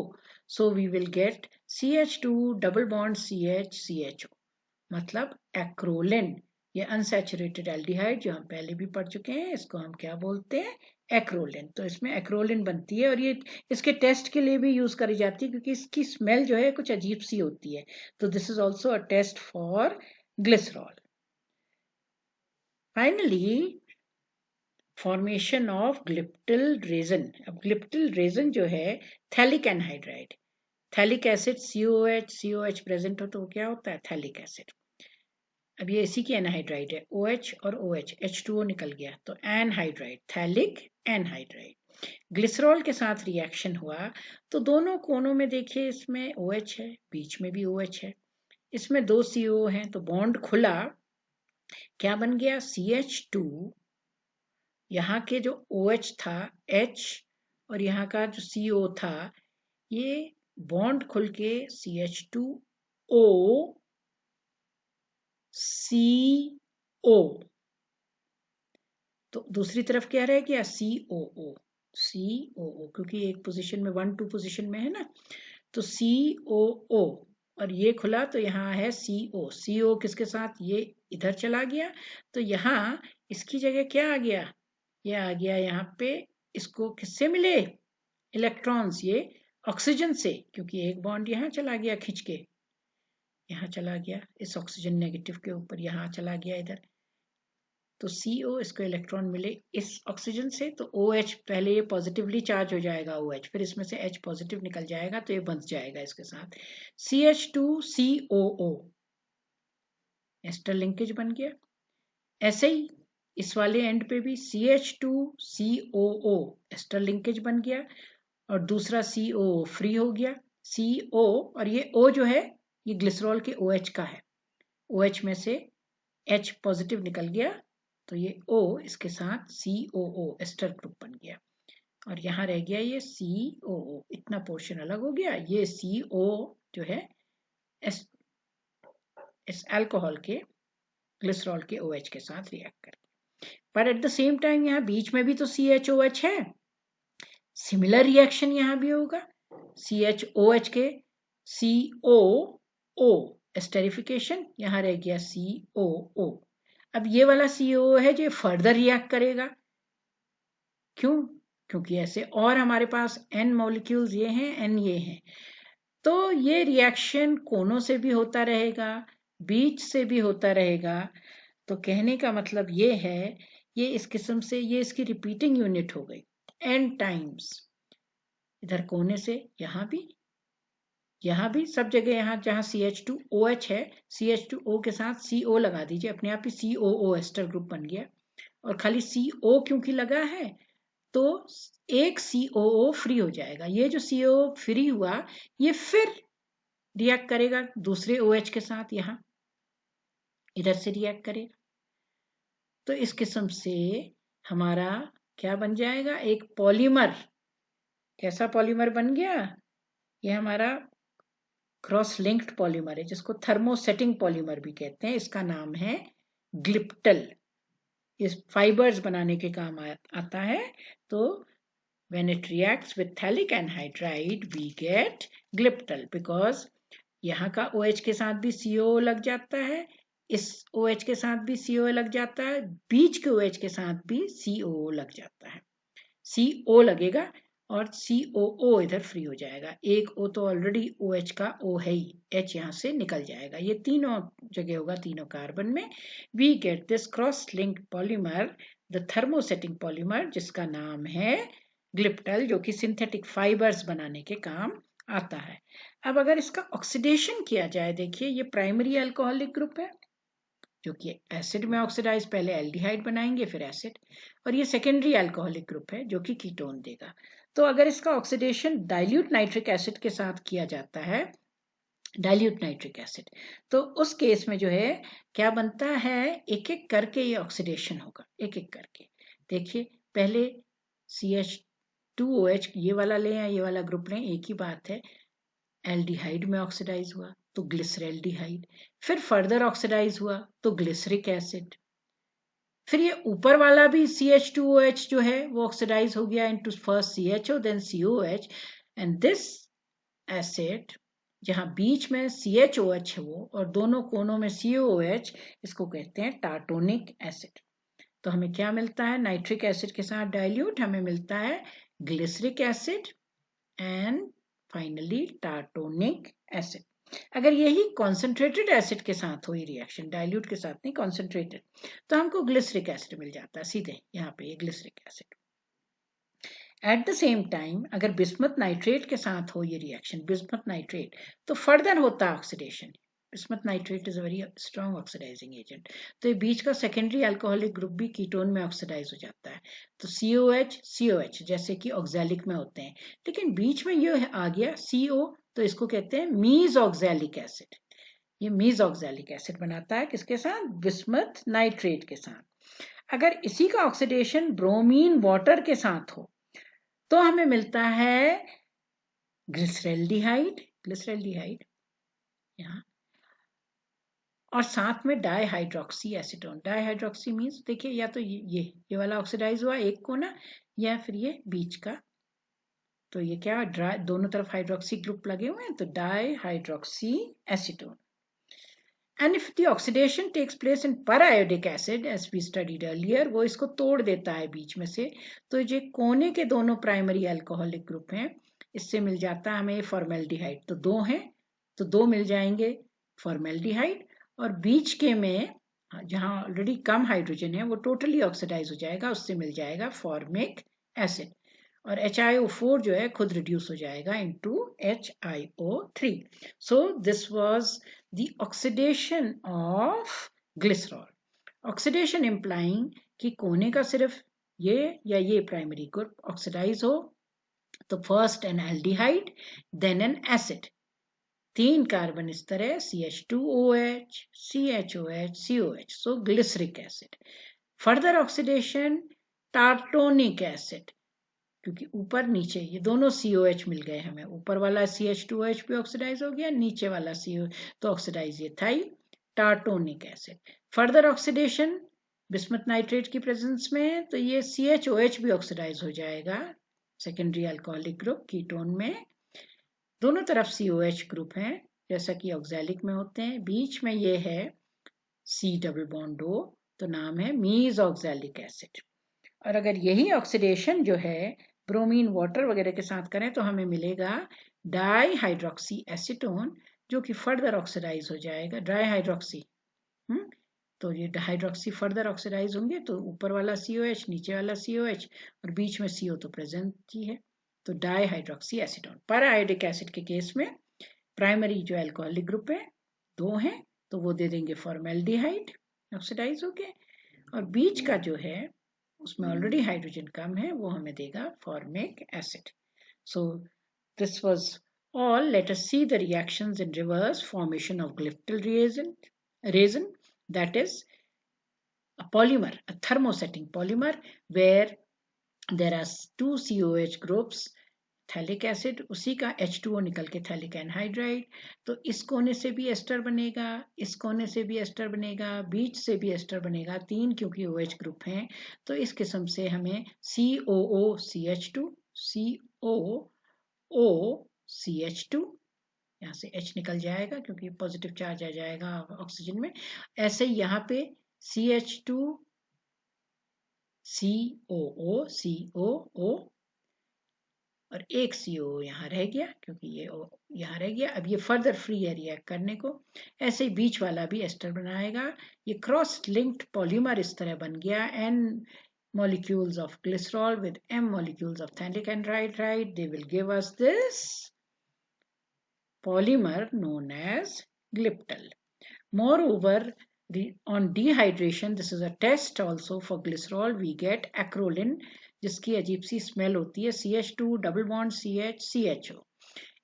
so we will get CH2 double bond CH CHO, मतलब एक्रोलिन, ये अनसैचुरेटेड एल्डिहाइड जो हम पहले भी पढ़ चुके हैं, इसको हम क्या बोलते हैं, एक्रोलिन, तो इसमें एक्रोलिन बनती है, और ये इसके टेस्ट के लिए भी यूज करी जाती है, क्योंकि इसकी स्मेल जो है कुछ अजीब सी होती है, तो this is also a test for glycerol. Finally formation of glyptal resin. अब ग्लिप्टिल रेजन जो है phthalic anhydride, phthalic acid COH present हो तो क्या होता है, थैलिक एसिड। अब ये इसी की एनहाइड्राइड है, OH और OH, H2O निकल गया, तो एनहाइड्राइड, थैलिक एनहाइड्राइड। ग्लिसरॉल के साथ रिएक्शन हुआ तो दोनों कोनों में देखिए इसमें OH है, बीच में भी OH है, इसमें 2 CO हैं, तो बॉन्ड खुला, क्या बन गया, CH2, यहाँ के जो OH था H और यहाँ का जो CO था, ये बॉन्ड खुल के CH2O CO, तो दूसरी तरफ क्या रह गया, COO, क्योंकि एक पोजीशन में 1 2 पोजीशन में है ना, तो COO, और ये खुला तो यहाँ है CO किसके साथ, ये इधर चला गया, तो यहाँ इसकी जगह क्या आ गया, ये आ गया यहाँ पे, इसको किससे मिले इलेक्ट्रॉन्स, ये ऑक्सीजन से, क्योंकि एक बॉन्ड यहाँ चला गया खिंच के, यहाँ चला गया इस ऑक्सीजन नेगेटिव के ऊपर, यहाँ चला गया इधर, तो CO इसको इलेक्ट्रॉन मिले इस ऑक्सीजन से, तो OH पहले ये पॉजिटिवली चार्ज हो जाएगा OH, फिर इसमें से H पॉजिटिव निकल जाएगा, तो ये बंध जाएगा इसके साथ CH2COO, एस्टर लिंकेज बन गया। ऐसे ही इस वाले एंड पे भी CH2COO एस्टर लिंकेज बन गया, और दूसरा COO फ्री हो गया, CO, और ये O जो है ये ग्लिसरॉल के OH का है, OH में से H पॉजिटिव निकल गया, तो ये O इसके साथ COO एस्टर ग्रुप बन गया, और यहाँ रह गया ये COO, इतना पोर्शन अलग हो गया, ये CO जो है इस अल्कोहल के ग्लिसरॉल के OH के साथ रिएक्ट करके, पर एट द सेम टाइम यहाँ बीच में भी तो CHOH है, सिमिलर रिएक्शन यहाँ भी होगा, CHOH के COO एस्टेरिफिकेशन, यहाँ रह गया COO। अब ये वाला COO है जो फर्दर रिएक्ट करेगा, क्यों, क्योंकि ऐसे और हमारे पास N मॉलिक्यूल्स ये हैं, N ये हैं, तो ये रिएक्शन कोनों से भी होता रहेगा, बीच से भी होता रहेगा, तो कहने का मतलब ये है, ये इस किस्म से ये इसकी रिपीटिंग यूनिट हो गई N टाइम्स, इधर कोने से यहाँ भी सब जगह, यहाँ जहाँ CH2OH है, CH2O के साथ CO लगा दीजिए, अपने आप ही COO एस्टर ग्रुप बन गया, और खाली CO क्योंकि लगा है तो एक COO फ्री हो जाएगा, ये जो CO फ्री हुआ ये फिर रिएक्ट करेगा दूसरे OH के साथ, यहाँ इधर से रिएक्ट करेगा, तो इस किस्म से हमारा क्या बन जाएगा, एक पॉलीमर, कैसा पॉलीमर बन गया, ये हमारा क्रॉस लिंक्ड पॉलीमर है, जिसको थर्मोसेटिंग पॉलीमर भी कहते हैं, इसका नाम है ग्लिप्टल, इस फाइबर्स बनाने के काम आता है, तो when it reacts with phthalic anhydride we get glyptal, because यहाँ का OH के साथ भी CO लग जाता है, इस OH के साथ भी CO लग जाता है, बीच के OH के साथ भी CO लग जाता है, CO लगेगा और COO इधर फ्री हो जाएगा, एक O तो ऑलरेडी OH का O है ही, H यहाँ से निकल जाएगा, ये तीनों जगह होगा, तीनों कार्बन में, we get this cross linked polymer, the thermosetting polymer, जिसका नाम है ग्लिप्टल, जो कि सिंथेटिक फाइबर्स बनाने के काम आता है। अब अगर इसका ऑक्सीडेशन किया जाए, देखिए ये प्राइमरी अल्कोहलिक ग्रुप है जो कि एसिड में ऑक्सीडाइज, पहले एल्डिहाइड बनाएंगे फिर एसिड, और ये सेकेंडरी अल्कोहलिक ग्रुप है जो कि कीटोन देगा, तो अगर इसका ऑक्सीडेशन डाइल्यूट नाइट्रिक एसिड के साथ किया जाता है, डाइल्यूट नाइट्रिक एसिड, तो उस केस में जो है क्या बनता है, एक एक करके ये ऑक्सीडेशन होगा, एक एक करके, देखिए पहले CH2OH ये वाला लें या ये वाला ग्रुप लें, एक ही बात है, एल्डिहाइड में ऑक्सीडाइज हुआ तो ग्लिसरैल्डिहाइड, फिर फर्दर ऑक्सीडाइज हुआ तो ग्लिसरिक एसिड, फिर ये ऊपर वाला भी CH2OH जो है वो ऑक्सीडाइज हो गया into first CHO then COH, and this acid जहां बीच में CHOH है वो और दोनों कोनों में COOH, इसको कहते हैं टार्टोनिक एसिड। तो हमें क्या मिलता है, नाइट्रिक एसिड के साथ डाइल्यूट हमें मिलता है glyceric acid and finally tartronic acid. अगर यही कॉन्सेंट्रेटेड एसिड के साथ हुई रिएक्शन, डाइल्यूट के साथ नहीं, कॉन्सेंट्रेटेड, तो हमको ग्लिसरिक एसिड मिल जाता है सीधे, यहाँ पे ये glyceric acid. At the same time अगर बिस्मथ नाइट्रेट के साथ हो ये रिएक्शन, बिस्मथ नाइट्रेट, तो फर्दर होता है oxidation, bismuth nitrate is a very strong oxidising agent. तो ये बीच का सेकेंडरी अल्कोहलिक ग्रुप भी कीटोन में ऑक्सीडाइज हो जाता है। तो COH जैसे कि ऑक्सैलिक में होते हैं, लेकिन बीच में ये आ गया CO, तो इसको कहते हैं मीज ऑक्सैलिक एसिड। ये मीज ऑक्सैलिक एसिड बनाता है किसके साथ? बिस्मथ नाइट्रेट के साथ। अगर इसी का ऑक्सीडेशन ब्रोमीन वाटर के साथ हो तो हमें मिलता है ग्लिसरैल्डिहाइड, यहाँ, और साथ में डाईहाइड्रोक्सी एसीटोन। डाईहाइड्रोक्सी मीन्स देखिए, या तो ये वाला ऑक्सीडाइज हुआ एक कोना, या फिर ये बीच का, तो ये क्या, ड्राई, दोनों तरफ हाइड्रोक्सी ग्रुप लगे हुए हैं, तो dihydroxy acetone. And if the oxidation takes place in periodic acid, as we studied earlier, वो इसको तोड़ देता है बीच में से, तो ये कोने के दोनों प्राइमरी अल्कोहलिक ग्रुप हैं, इससे मिल जाता है हमें फॉर्मेल्डिहाइड। तो दो हैं, तो दो मिल जाएंगे फॉर्मेल्डिहाइड, और बीच के में जहाँ ऑलरेडी कम हाइड्रोजन है वो टोटली ऑक्सीडाइज हो जाएगा, उससे मिल जाएगा फॉर्मिक एसिड, और HiO4 जो है खुद रिड्यूस हो जाएगा into HiO3. So this was the oxidation of glycerol. Oxidation implying कि कोने का सिर्फ ये या ये प्राइमरी ग्रुप ऑक्सीडाइज हो, तो first an aldehyde then an acid, 3 carbon इस तरह, CH2OH, CHOH, COH, so glyceric acid. Further oxidation, tartonic acid, क्योंकि ऊपर नीचे ये दोनों COH मिल गए हमें, ऊपर वाला CH2OH भी ऑक्सीडाइज हो गया, नीचे वाला CO, तो ऑक्सीडाइज ये था tartronic acid. Further oxidation bismuth nitrate की प्रेजेंस में, तो ये CHOH भी ऑक्सीडाइज हो जाएगा, सेकेंडरी अल्कोहलिक ग्रुप कीटोन में, दोनों तरफ COH ग्रुप हैं जैसा कि ऑक्सैलिक में होते हैं, बीच में ये है C डबल बॉन्ड O, तो नाम है मीज ऑक्सैलिक एसिड। और अगर यही ऑक्सीडेशन जो है ब्रोमीन वाटर वगैरह के साथ करें तो हमें मिलेगा डाईहाइड्रोक्सी एसीटोन, जो कि फर्दर ऑक्सीडाइज हो जाएगा, डाईहाइड्रोक्सी, तो ये हाइड्रोक्सी फर्दर ऑक्सीडाइज होंगे, तो ऊपर वाला COH, नीचे वाला COH, और बीच में CO तो प्रेजेंट ही है, तो डाईहाइड्रोक्सी एसीटोन। पैराआयोडिक एसिड के केस में प्राइमरी जो अल्कोहलिक ग्रुप है दो हैं, तो वो दे देंगे फॉर्मेल्डिहाइड, ऑक्सीडाइज हो गए, और बीच का जो है उसमें ऑलरेडी हाइड्रोजन कम है, वो हमें देगा formic acid. So this was all. Let us see the reactions in reverse. Formation of glyptyl resin, that is a polymer, a thermosetting polymer, where there are two COH groups, phthalic acid, उसी का H2O निकल के phthalic anhydride, तो इस कोने से भी ester बनेगा, इस कोने से भी एस्टर बनेगा, बीच से भी एस्टर बनेगा, 3 क्योंकि OH ग्रुप हैं, तो इस किस्म से हमें COOCH2, COOCH2, यहाँ से H निकल जाएगा क्योंकि पॉजिटिव चार्ज आ जाएगा ऑक्सीजन में, ऐसे यहाँ पे CH2, COO, और एक CO यहाँ रह गया क्योंकि ये यहाँ रह गया, अब ये फर्दर फ्री है रिएक्ट करने को, ऐसे ही बीच वाला भी एस्टर बनाएगा, ये क्रॉस लिंक्ड पॉलीमर इस तरह बन गया, N molecules of glycerol with M molecules of phthalic anhydride, they will give us this polymer known as glyptyl. Moreover, on dehydration, this is a test also for glycerol, we get acrolein, जिसकी अजीब सी smell होती है, CH2 double bond CH CHO,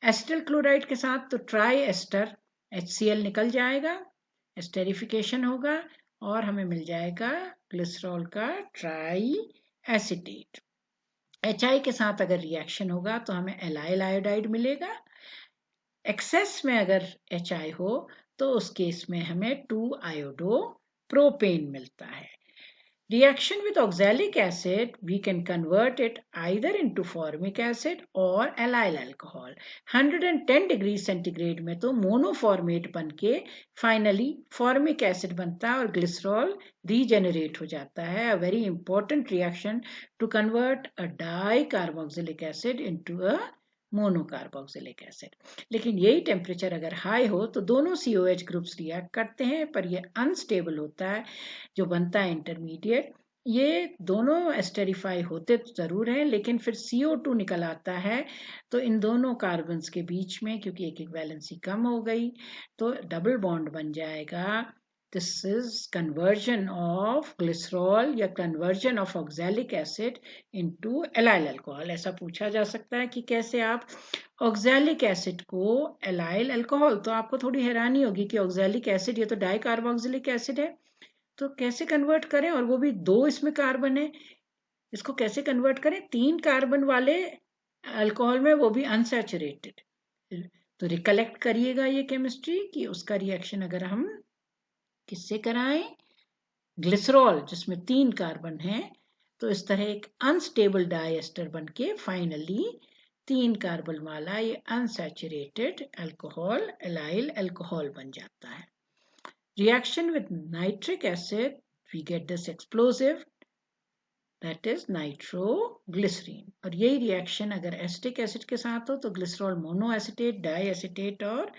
acetyl chloride के साथ तो try ester HCl निकल जाएगा, esterification होगा, और हमें मिल जाएगा ग्लिसरॉल का ट्राई एसिटेट। HI के साथ अगर रिएक्शन होगा तो हमें एलाइल आयोडाइड मिलेगा, एक्सेस में अगर HI हो तो उस केस में हमें 2-iodopropane मिलता है। Reaction with oxalic acid, we can convert it either into formic acid or allyl alcohol. 110 degree centigrade में तो मोनोफॉर्मेट बन के फाइनली फॉर्मिक एसिड बनता है और ग्लिसरॉल रीजेनरेट हो जाता है। A very important reaction to convert a dicarboxylic acid into a monocarboxylic acid. लेकिन यही टेम्परेचर अगर हाई हो तो दोनों COH ग्रुप्स रिएक्ट करते हैं, पर ये अनस्टेबल होता है, जो बनता है इंटरमीडिएट ये दोनों एस्टेरिफाई होते तो जरूर हैं, लेकिन फिर CO2 निकल आता है, तो इन दोनों कार्बन्स के बीच में क्योंकि एक वैलेंसी कम हो गई तो डबल बॉन्ड बन जाएगा। This is conversion of glycerol या conversion of oxalic acid into allyl alcohol. ऐसा पूछा जा सकता है कि कैसे आप ऑक्सैलिक एसिड को एलाइल अल्कोहल, तो आपको थोड़ी हैरानी होगी कि ऑक्सैलिक एसिड ये तो डाइकार्बोक्सिलिक एसिड है, तो कैसे कन्वर्ट करें, और वो भी 2 इसमें कार्बन है, इसको कैसे कन्वर्ट करें 3 कार्बन वाले अल्कोहल में, वो भी अनसैचुरेटेड। तो रिकलेक्ट करिएगा ये केमिस्ट्री कि उसका रिएक्शन अगर हम किससे कराएं, ग्लिसरॉल जिसमें 3 कार्बन है, तो इस तरह एक अनस्टेबल डाइएस्टर बनके फाइनली 3 कार्बन वाला ये अनसैचुरेटेड अल्कोहल एलाइल अल्कोहल बन जाता है। Reaction with nitric acid, we get this explosive, that is nitroglycerine। और यही रिएक्शन अगर एसिटिक एसिड के साथ हो तो ग्लिसरॉल मोनोएसिटेट, डाइएसिटेट और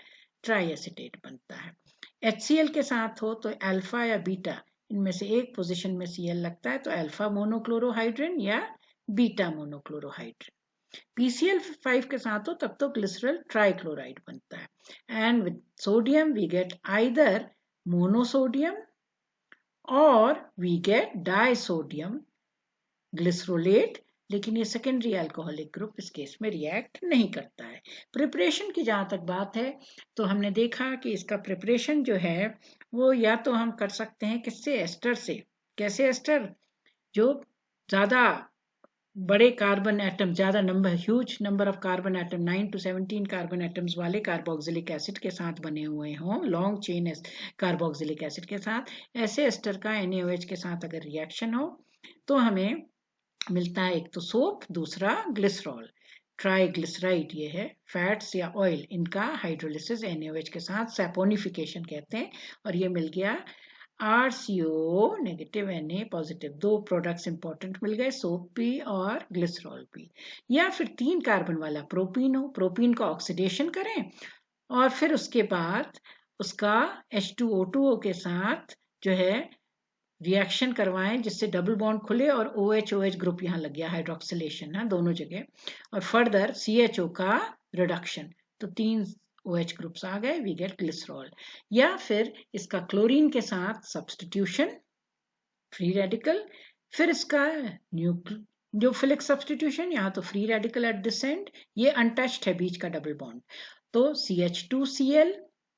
ट्राइएसिटेट बनता है। HCl के साथ हो तो अल्फा या बीटा इनमें से एक पोजीशन में Cl लगता है, तो अल्फा मोनोक्लोरोहाइड्रिन या बीटा मोनोक्लोरोहाइड्रिन। PCl5 के साथ हो तब तो ग्लिसरल ट्राइक्लोराइड बनता है। And with sodium we get either monosodium or we get disodium glycerolate, लेकिन ये सेकेंडरी अल्कोहलिक ग्रुप इस केस में रिएक्ट नहीं करता है। प्रिपरेशन की जहां तक बात है तो हमने देखा कि इसका प्रिपरेशन जो है वो या तो हम कर सकते हैं किससे, एस्टर से। कैसे एस्टर, जो ज्यादा बड़े कार्बन एटम, ज्यादा number, huge number of carbon atom 9 to 17 carbon atoms वाले कार्बोक्सिलिक एसिड के साथ बने हुए हों, लॉन्ग चेन कार्बोक्सिलिक एसिड के साथ, ऐसे एस्टर का NaOH के साथ अगर रिएक्शन हो तो हमें मिलता है एक तो सोप, दूसरा ग्लिसरॉल। ट्राइग्लिसराइड ये है, फैट्स या ऑयल, इनका हाइड्रोलिसिस NaOH के साथ सैपोनिफिकेशन कहते हैं, और ये मिल गया RCO negative Na positive. 2 products important मिल गए, सोप पी और ग्लिसरॉल पी। या फिर 3 कार्बन वाला प्रोपीन हो, प्रोपीन का ऑक्सीडेशन करें और फिर उसके बाद उसका H2O2 के साथ जो है रिएक्शन करवाएं जिससे डबल बॉन्ड खुले और OH ग्रुप यहाँ लग गया, हाइड्रोक्सिलेशन है दोनों जगह, और फर्दर CHO का रिडक्शन, तो 3 OH ग्रुप्स आ गए, वी गेट ग्लिसरॉल। या फिर इसका क्लोरीन के साथ सब्स्टिट्यूशन, फ्री रेडिकल, फिर इसका न्यूक्लियोफिलिक सब्स्टिट्यूशन, यहाँ तो free radical at this and, ये अनटच्ड है बीच का डबल बॉन्ड, तो CH2Cl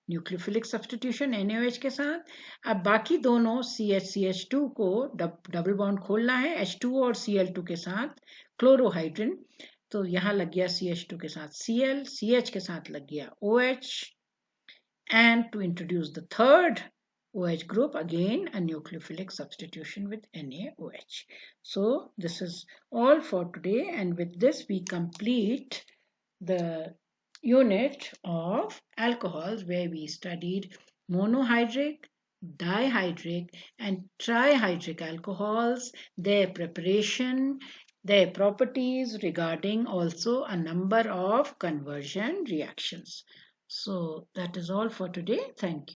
न्यूक्लियोफिलिक सब्स्टिट्यूशन NaOH के साथ। अब बाकी दोनों CH2 को डबल बॉन्ड खोलना है H2O और Cl2 के साथ, क्लोरोहाइड्रिन, तो यहाँ लग गया CH2 के साथ Cl, CH के साथ लग गया OH, and to introduce the third OH group, again a nucleophilic substitution with NaOH. So this is all for today, and with this we complete the unit of alcohols where we studied monohydric, dihydric and trihydric alcohols, their preparation, their properties, regarding also a number of conversion reactions. So that is all for today. Thank you.